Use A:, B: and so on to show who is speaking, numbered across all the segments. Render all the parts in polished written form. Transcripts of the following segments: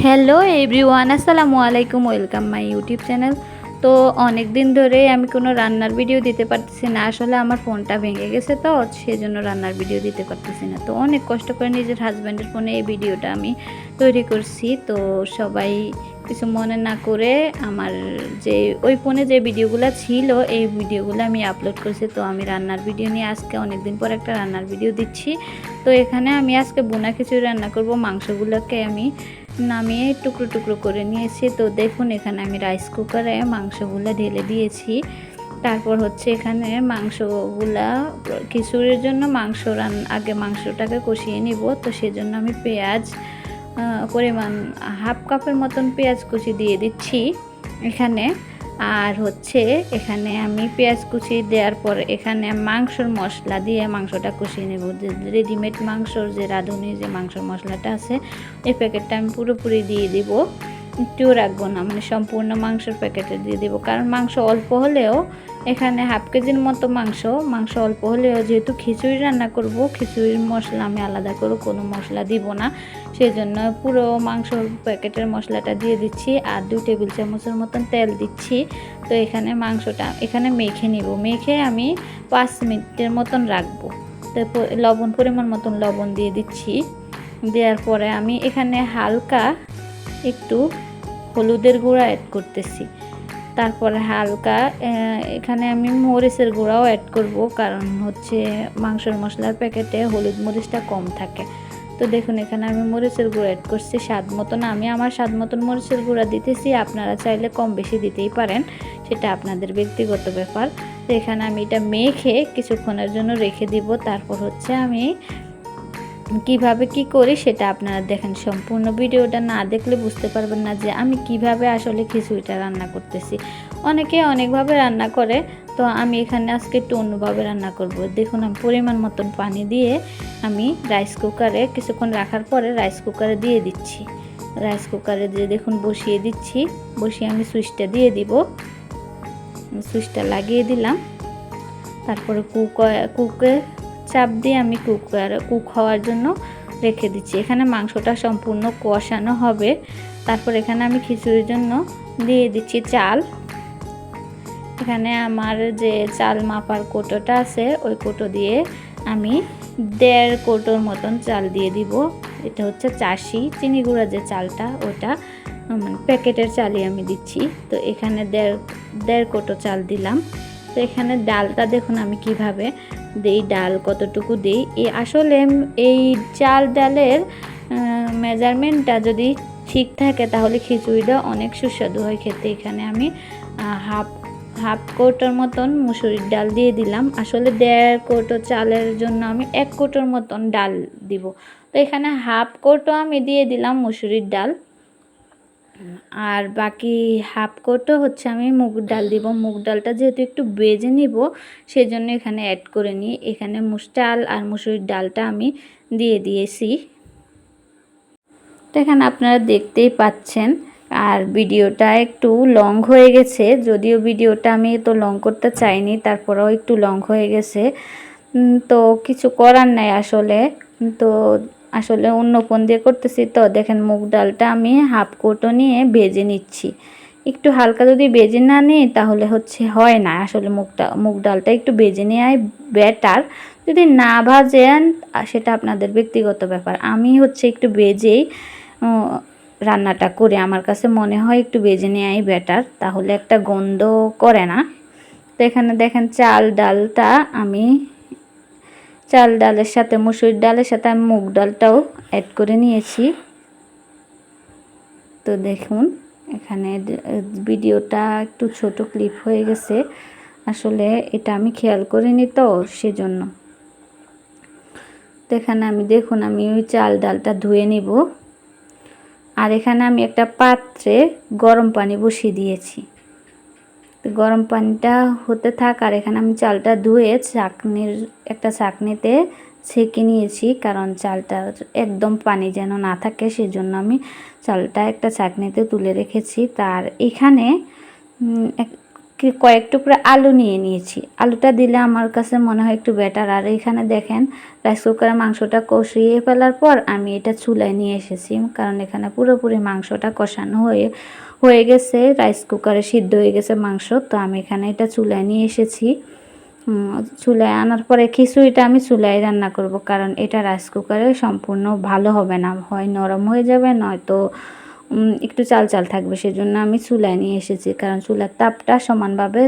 A: Hello everyone, আসসালামু আলাইকুম। Welcome my YouTube channel. তো অনেক দিন ধরে আমি কোনো রান্নার ভিডিও দিতে পারতেছি না। আসলে আমার ফোনটা ভেঙে গেছে, তো সেজন্য রান্নার ভিডিও দিতে পারতেছি না। তো অনেক কষ্ট করে নিজের হাজব্যান্ডের ফোনে এই ভিডিওটা আমি তৈরি করছি। তো সবাই কিছু মনে না করে আমার যে ওই ফোনে যে ভিডিওগুলো ছিল এই ভিডিওগুলো আমি আপলোড করছি। তো আমি রান্নার ভিডিও নিয়ে আজকে অনেক দিন পর একটা রান্নার ভিডিও দিচ্ছি। তো এখানে আমি আজকে বোনা খিচুড়ি রান্না করব। মাংসগুলোকে আমি নামিয়ে টুকরো টুকরো করে নিয়েছি। তো দেখুন এখানে আমি রাইস কুকারে মাংসগুলো ঢেলে দিয়েছি। তারপর হচ্ছে এখানে মাংসগুলা খিচুড়ির জন্য আগে মাংসটাকে কষিয়ে নিব। তো সেজন্য আমি পেঁয়াজ পরিমাণ হাফ কাপের মতন পেঁয়াজ কুচি দিয়ে দিচ্ছি এখানে। আর হচ্ছে এখানে আমি পেঁয়াজ কুচি দেওয়ার পর এখানে মাংসর মশলা দিয়ে মাংসটা কষিয়ে নেব। যে রেডিমেড মাংসর যে রাঁধুনি যে মাংসর মশলাটা আছে এই প্যাকেটটা আমি পুরোপুরি দিয়ে দিব, একটুও রাখবো না, মানে সম্পূর্ণ মাংসের প্যাকেটে দিয়ে দেবো। কারণ মাংস অল্প হলেও এখানে হাফ কেজির মতো মাংস অল্প হলেও যেহেতু খিচুড়ি রান্না করব, খিচুড়ির মশলা আমি আলাদা করে কোনো মশলা দিব না, সেই জন্য পুরো মাংসর প্যাকেটের মশলাটা দিয়ে দিচ্ছি। আর 2 টেবিল চামচের মতন তেল দিচ্ছি। তো এখানে মাংসটা এখানে মেখে নিব, মেখে আমি 5 মিনিটের মতন রাখবো। তো পরিমাণ মতন লবণ দিয়ে দিচ্ছি। দেওয়ার পরে আমি এখানে হালকা একটু হলুদের গুঁড়া অ্যাড করতেছি। তারপরে হালকা এখানে আমি মরিচের গুঁড়াও অ্যাড করব, কারণ হচ্ছে মাংসের মশলার প্যাকেটে হলুদ মরিচটা কম থাকে। তো দেখুন এখানে আমি মরিচের গুঁড়া অ্যাড করছি স্বাদ মতন। আমি আমার স্বাদ মতন মরিচের গুঁড়া দিতেছি, আপনারা চাইলে কম বেশি দিতেই পারেন, সেটা আপনাদের ব্যক্তিগত ব্যাপার। তো এখানে আমি এটা মেখে কিছুক্ষণের জন্য রেখে দিব। তারপর হচ্ছে আমি কিভাবে কি করি সেটা আপনারা দেখেন। সম্পূর্ণ ভিডিওটা না দেখলে বুঝতে পারবেন না যে আমি কিভাবে আসলে খিচুড়িটা রান্না করতেছি। অনেকে অনেকভাবে রান্না করে, তো আমি এখানে আজকে একটু অন্যভাবে রান্না করব। দেখুন আমি পরিমাণ মতন পানি দিয়ে আমি রাইস কুকারে কিছুক্ষণ রাখার পরে রাইস কুকারে দিয়ে দিচ্ছি। রাইস কুকারে দিয়ে দেখুন বসিয়ে দিচ্ছি। বসিয়ে আমি সুইচটা দিয়ে দিব, সুইচটা লাগিয়ে দিলাম। তারপরে কুকে চাপ দিয়ে আমি কুক হওয়ার জন্য রেখে দিচ্ছি। এখানে মাংসটা সম্পূর্ণ কষানো হবে। তারপর এখানে আমি খিচুড়ির জন্য দিয়ে দিচ্ছি চাল। এখানে আমার যে চাল মাপার কৌটোটা আছে ওই কৌটো দিয়ে আমি 1.5 কৌটোর মতন চাল দিয়ে দিব। এটা হচ্ছে চাষি চিনি গুঁড়া যে চালটা, ওটা মানে প্যাকেটের চালই আমি দিচ্ছি। তো এখানে 1.5 কৌটো চাল দিলাম। তো এখানে ডালটা দেখুন আমি কিভাবে দেই, ডাল কতটুকু দেই। আসলে এই চাল ডালের মেজারমেন্টটা যদি ঠিক থাকে তাহলে খিচুড়িটা অনেক সুস্বাদু হয় খেতে। এখানে আমি হাফ কৌটোর মতন মুসুরির ডাল দিয়ে দিলাম। আসলে 1.5 কৌটো চালের জন্য আমি 1 কৌটোর মতন ডাল দিব। তো এখানে হাফ কৌটো আমি দিয়ে দিলাম মুসুরির ডাল, আর বাকি হাফ কৌটো হচ্ছে আমি মুগ ডাল দিব। মুগ ডালটা যেহেতু একটু বেজে নিব সেজন্য এখানে অ্যাড করে নিই। এখানে ডাল আর মুসুরির ডালটা আমি দিয়ে দিয়েছি। তো এখানে আপনারা দেখতেই পাচ্ছেন। আর ভিডিওটা একটু লং হয়ে গেছে, যদিও ভিডিওটা আমি তো লং করতে চাইনি, তারপরেও একটু লং হয়ে গেছে। তো কিছু করার নাই আসলে। তো আসলে অন্য ফোন দিয়ে করতেছি। তো দেখেন মুগ ডালটা আমি হাফ কৌটো নিয়ে ভেজে নিচ্ছি। একটু হালকা যদি ভেজে না নিই তাহলে হচ্ছে হয় না। আসলে মুগ ডালটা একটু ভেজে নেওয়াই বেটার। যদি না ভাজেন সেটা আপনাদের ব্যক্তিগত ব্যাপার। আমি হচ্ছে একটু ভেজেই রান্নাটা করি, আমার কাছে মনে হয় একটু ভেজে নেওয়াই বেটার, তাহলে একটা গন্ধ করে না। তো এখানে দেখেন চাল ডালের সাথে মুসুরির ডালের সাথে আমি মুগ ডালটাও অ্যাড করে নিয়েছি। তো দেখুন এখানে ভিডিওটা একটু ছোট ক্লিপ হয়ে গেছে, আসলে এটা আমি খেয়াল করিনি তো সেজন্য। তো এখানে দেখুন আমি ওই চাল ডালটা ধুয়ে নিব। আর এখানে আমি একটা পাত্রে গরম পানি বসিয়ে দিয়েছি। তো গরম পানিটা হতে থাক, আর এখানে আমি চালটা ধুয়ে একটা ছাঁকনিতে ছেঁকে নিয়েছি, কারণ চালটা একদম পানি যেন না থাকে সেজন্য আমি চালটা একটা ছাঁকনিতে তুলে রেখেছি। তার এখানে কয়েক টুকরা আলু নিয়ে নিয়েছি। আলুটা দিলে আমার কাছে মনে হয় একটু বেটার। আর এখানে দেখেন রাইস কুকারে মাংসটা কষিয়ে ফেলার পর আমি এটা চুলায় নিয়ে এসেছি, কারণ এখানে পুরোপুরি মাংসটা কষানো হয়ে গেছে, রাইস কুকারে সিদ্ধ হয়ে গেছে মাংস। তো আমি এখানে এটা চুলায় নিয়ে এসেছি। চুলায় আনার পরে খিচুড়িটা আমি চুলায় রান্না করব, কারণ এটা রাইস কুকারে সম্পূর্ণ ভালো হবে না, হয় নরম হয়ে যাবে, নয়তো একটু চাল চাল থাকবে। সেজন্য আমি চুলায় নিয়ে এসেছি, কারণ চুলার তাপটা সমানভাবে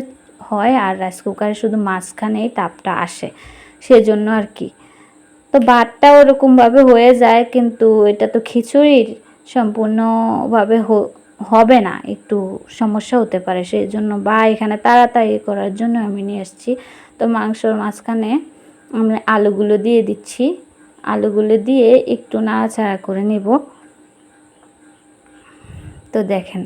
A: হয় আর রাইস কুকারে শুধু মাঝখানেই তাপটা আসে, সেজন্য আর কি। তো ভাতটা ওরকমভাবে হয়ে যায়, কিন্তু এটা তো খিচুড়ির সম্পূর্ণভাবে হবে না, একটু সমস্যা হতে পারে। সেই জন্য বা এখানে তাড়াতাড়ি করার জন্য আমি নিয়ে এসেছি। তো মাংসর মাঝখানে আমি আলুগুলো দিয়ে দিচ্ছি। আলুগুলো দিয়ে একটু নাড়াচাড়া করে নেব। তো দেখেন,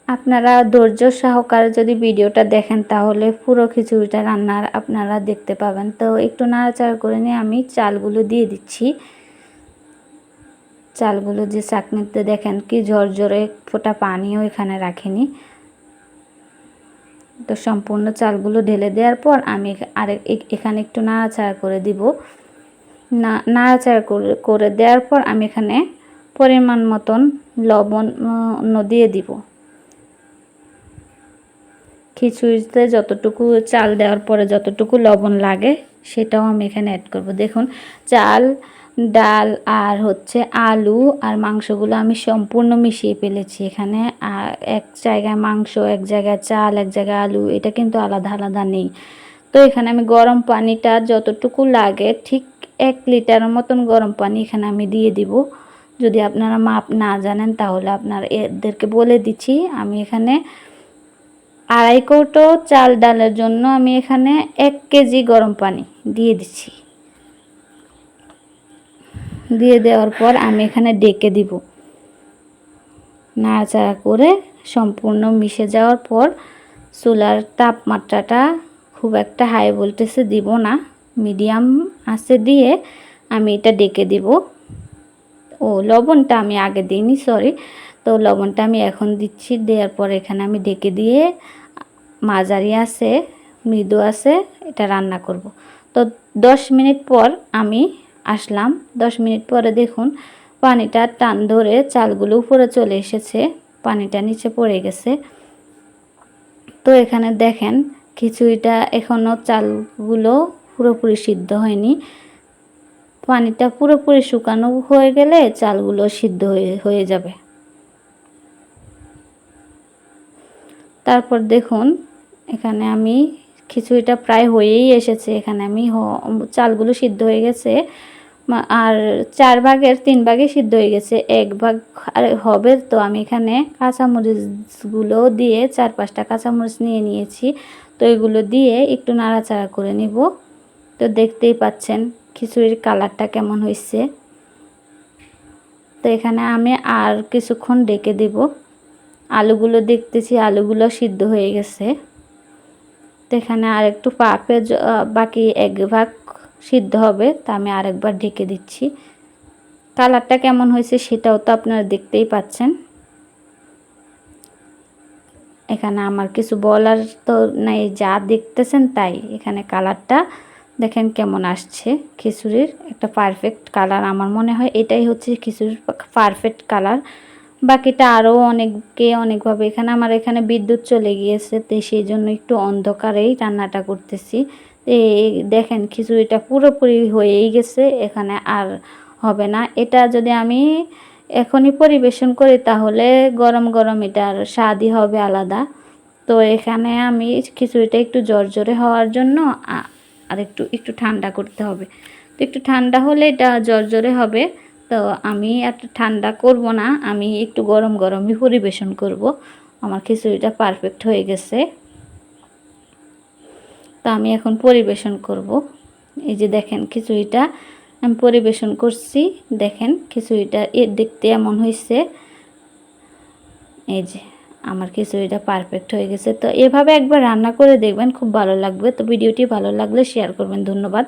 A: আপনারা ধৈর্য সহকারে যদি ভিডিওটা দেখেন তাহলে পুরো খিচুড়িটা রান্নার আপনারা দেখতে পাবেন। তো একটু নাড়াচাড়া করে নিয়ে আমি চালগুলো দিয়ে দিচ্ছি। চালগুলো যে চাকনিতে দেখেন কি ঝরঝরে, ফোঁটা পানিও এখানে রাখিনি। তো সম্পূর্ণ চালগুলো ঢেলে দেওয়ার পর আমি এখানে একটু নাড়াচাড়া করে দিব। নাড়াচাড়া করে দেওয়ার পর আমি এখানে পরিমাণ মতন লবণ দিয়ে দিব। খিচুড়িতে যতটুকু চাল দেওয়ার পরে যতটুকু লবণ লাগে সেটাও আমি এখানে অ্যাড করব। দেখুন, চাল, ডাল আর হচ্ছে আলু আর মাংসগুলো আমি সম্পূর্ণ মিশিয়ে ফেলেছি এখানে। এক জায়গায় মাংস, এক জায়গায় চাল, এক জায়গায় আলু, এটা কিন্তু আলাদা আলাদা নেই। তো এখানে আমি গরম পানিটা যতটুকু লাগে ঠিক 1 লিটারের মতন গরম পানি এখানে আমি দিয়ে দিব। যদি আপনারা মাপ না জানেন তাহলে আপনারা এদেরকে বলে দিচ্ছি। আমি এখানে 2.5 কৌটো চাল ডালের জন্য আমি এখানে 1 কেজি গরম পানি দিয়ে দিচ্ছি। দিয়ে দেওয়ার পর আমি এখানে ডেকে দিব। নাড়াচাড়া করে সম্পূর্ণ মিশে যাওয়ার পর চুলার তাপমাত্রাটা খুব একটা হাই ভোল্টেজে দিব না, মিডিয়াম আঁচে দিয়ে আমি এটা ডেকে দিব। লবণটা আমি আগে দিইনি, সরি। তো লবণটা আমি এখন দিচ্ছি। দেওয়ার পর এখানে আমি ডেকে দিয়ে মাঝারি আছে, মৃদু আছে, এটা রান্না করব। তো 10 মিনিট পর আমি আসলাম। 10 মিনিট পরে দেখুন পানিটা টান ধরে চালগুলো উপরে চলে এসেছে, পানিটা নিচে পড়ে গেছে। তো এখানে দেখেন খিচুড়িটা এখনও চালগুলো পুরোপুরি সিদ্ধ হয়নি। পানিটা পুরোপুরি শুকানো হয়ে গেলে চালগুলো সিদ্ধ হয়ে যাবে। তারপর দেখুন এখানে আমি খিচুড়িটা প্রায় হয়েই এসেছে। এখানে আমি চালগুলো সিদ্ধ হয়ে গেছে, আর 4 ভাগের 3 ভাগে সিদ্ধ হয়ে গেছে, 1 ভাগ হবে। তো আমি এখানে কাঁচামরিচগুলো দিয়ে 4-5টা কাঁচামরিচ নিয়ে নিয়েছি। তো এগুলো দিয়ে একটু নাড়াচাড়া করে নিব। তো দেখতেই পাচ্ছেন খিচুড়ির কালারটা কেমন হয়েছে। তো এখানে আমি আর কিছুক্ষণ ডেকে দেব। আলুগুলো দেখতেছি আলুগুলো সিদ্ধ হয়ে গেছে। তো এখানে আর একটু বাকি 1 ভাগ সিদ্ধ হবে, তা আমি আরেকবার ঢেকে দিচ্ছি। কালারটা কেমন হয়েছে সেটাও তো আপনারা দেখতেই পাচ্ছেন। এখানে আমার কিছু বলার তো নাই, যা দেখতেছেন তাই। এখানে কালারটা দেখেন কেমন আসছে। খিচুড়ির একটা পারফেক্ট কালার, আমার মনে হয় এটাই হচ্ছে খিচুড়ির পারফেক্ট কালার। বাকিটা আরও অনেকে অনেকভাবে, আমার এখানে বিদ্যুৎ চলে গিয়েছে, তো সেই জন্য একটু অন্ধকারেই রান্নাটা করতেছি। দেখেন খিচুড়িটা পুরোপুরি হয়েই গেছে, এখানে আর হবে না। এটা যদি আমি এখনই পরিবেশন করি তাহলে গরম গরম এটার স্বাদই হবে আলাদা। তো এখানে আমি খিচুড়িটা একটু জর্জরে হওয়ার জন্য আর একটু ঠান্ডা করতে হবে। তো একটু ঠান্ডা হলে এটা জর্জরে হবে। তো আমি এত ঠান্ডা করব না, আমি একটু গরম গরমই পরিবেশন করব। আমার খিচুড়িটা পারফেক্ট হয়ে গেছে। তো আমি এখন পরিবেশন করব। এই যে দেখেন খিচুড়িটা আমি পরিবেশন করছি। দেখেন খিচুড়িটা দেখতে এমন হয়েছে। এই যে আমার খিচুড়িটা পারফেক্ট হয়ে গেছে। তো এভাবে একবার রান্না করে দেখবেন, খুব ভালো লাগবে। তো ভিডিওটি ভালো লাগলে শেয়ার করবেন। ধন্যবাদ।